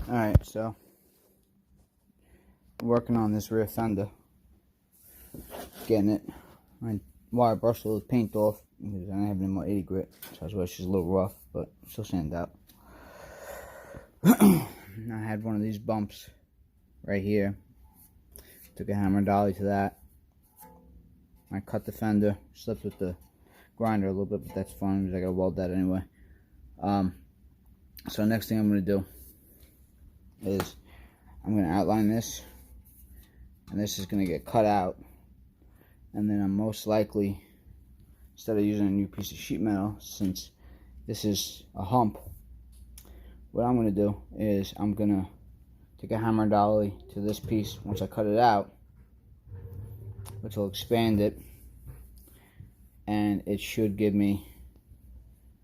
Alright, so working on this rear fender, getting it. I wire brushed all the paint off because I don't have any more 80 grit, so that's why she's a little rough, but still sand out. I had one of these bumps right here. Took a hammer and dolly to that. I cut the fender, slipped with the grinder a little bit, but that's fine because I gotta weld that anyway. So next thing I'm gonna do is I'm gonna outline this, and this is gonna get cut out, and then I'm most likely, instead of using a new piece of sheet metal, since this is a hump, what I'm gonna do is I'm gonna take a hammer and dolly to this piece once I cut it out, which will expand it, and it should give me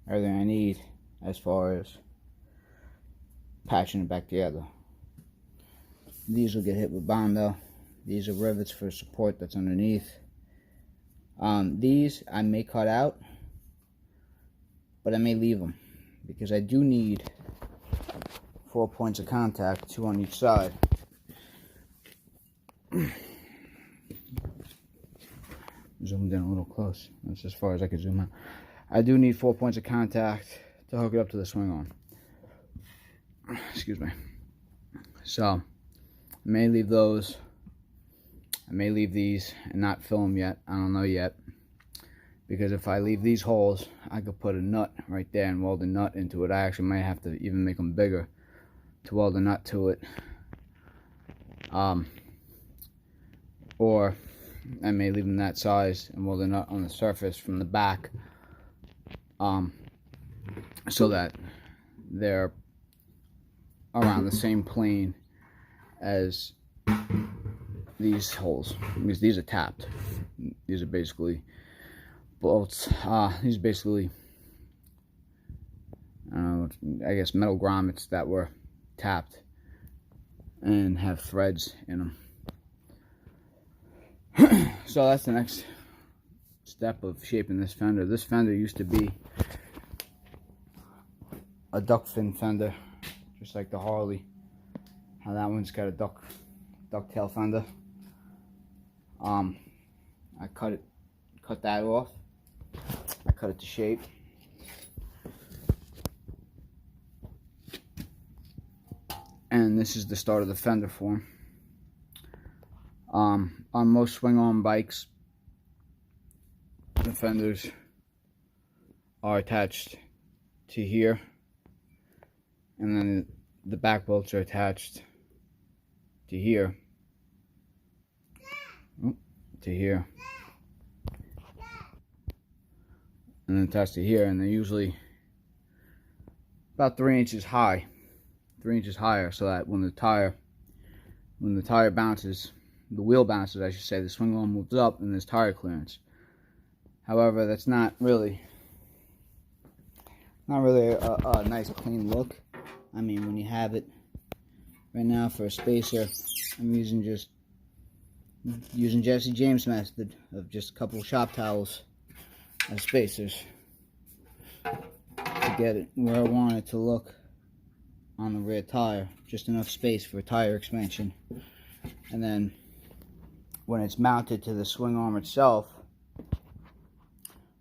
everything I need as far as patching it back together. These will get hit with Bondo. These are rivets for support that's underneath. These I may cut out, but I may leave them because I do need 4 points of contact, 2 on each side. Zoomed in a little close. That's as far as I can zoom out. I do need 4 points of contact to hook it up to the swing arm. Excuse me. So I may leave those. I may leave these and not fill them yet. I don't know yet, because if I leave these holes, I could put a nut right there and weld a nut into it. I actually might have to even make them bigger to weld a nut to it. Or I may leave them that size and weld a nut on the surface from the back, so that they're around the same plane as these holes, because these are tapped. These are basically bolts. These are basically, I guess, metal grommets that were tapped and have threads in them. So that's the next step of shaping this fender. This fender used to be a duck fin fender, just like the Harley. How that one's got a ducktail fender. I cut that off. I cut it to shape. And this is the start of the fender form. On most swing arm bikes, the fenders are attached to here, and then the back bolts are attached to here, to here, and then attached to here, and they're usually about 3 inches high, 3 inches higher, so that when the tire bounces, the wheel bounces, I should say, the swing arm moves up and there's tire clearance. However, that's not really a nice clean look. I mean, when you have it right now for a spacer, I'm using Jesse James' method of just a couple of shop towels as spacers to get it where I want it to look on the rear tire, just enough space for tire expansion. And then when it's mounted to the swing arm itself,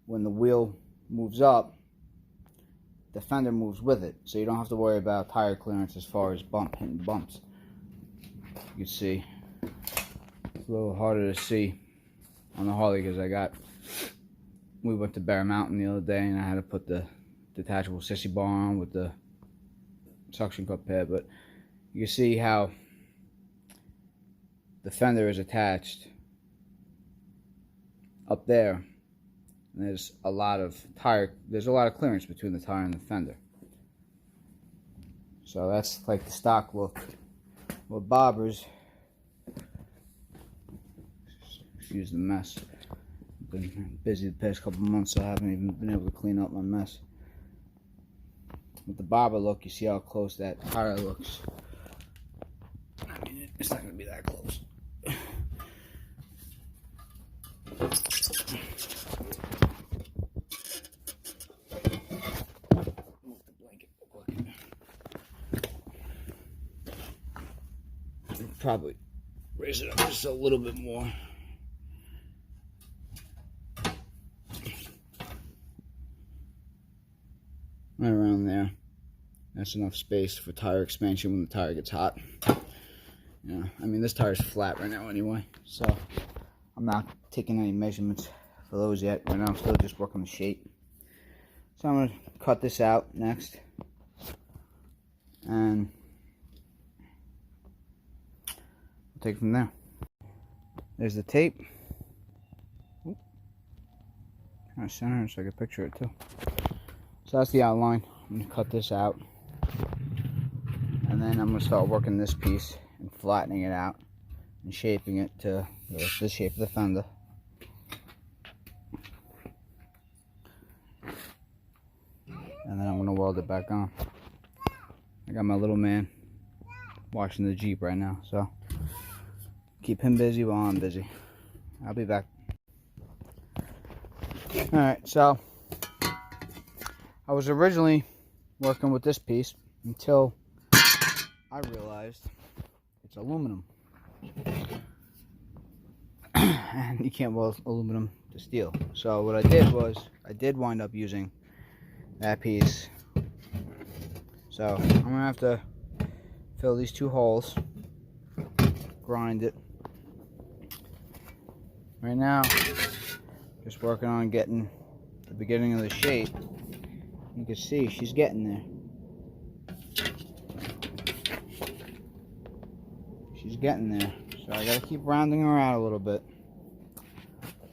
when the wheel moves up, the fender moves with it, so you don't have to worry about tire clearance as far as hitting bumps. You can see it's a little harder to see on the Harley because we went to Bear Mountain the other day and I had to put the detachable sissy bar on with the suction cup pad, but you can see how the fender is attached up there, and there's a lot of clearance between the tire and the fender. So that's like the stock look. With bobbers, excuse the mess, I've been busy the past couple months, so I haven't even been able to clean up my mess. With the bobber look, you see how close that tire looks. I mean, it's not going to be that close. Move the blanket real quick. probably raise it up just a little bit more. Right around there. That's enough space for tire expansion when the tire gets hot. Yeah, I mean, this tire's flat right now anyway, so I'm not taking any measurements for those yet. Right now I'm still just working the shape. So I'm going to cut this out next. And we'll take it from there. There's the tape. Trying to center it so I can picture it too. So that's the outline. I'm going to cut this out. And then I'm going to start working this piece and flattening it out and shaping it to the shape of the fender. And then I'm going to weld it back on. I got my little man washing the Jeep right now, so keep him busy while I'm busy. I'll be back. Alright, so I was originally working with this piece until I realized it's aluminum. And you can't weld aluminum to steel. So what I did was, I did wind up using that piece. So I'm going to have to fill these two holes, grind it. Right now, just working on getting the beginning of the shape. You can see she's getting there. She's getting there. So I gotta keep rounding her out a little bit.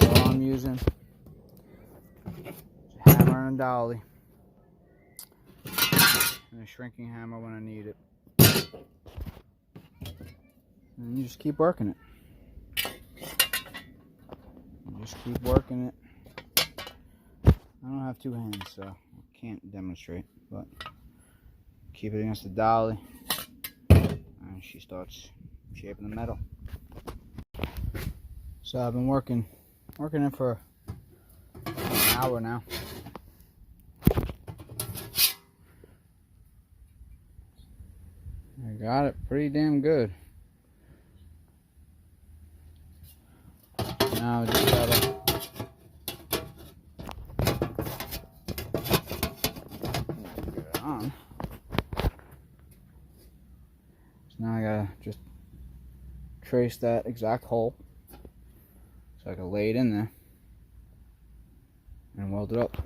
All I'm using is a hammer and a dolly. And a shrinking hammer when I need it. And you just keep working it. You just keep working it. I don't have two hands, so I can't demonstrate, but keep it against the dolly and she starts shaping the metal. So I've been working it for an hour now. I got it pretty damn good. Now I just gotta get it on. So now I gotta just trace that exact hole so I can lay it in there and weld it up.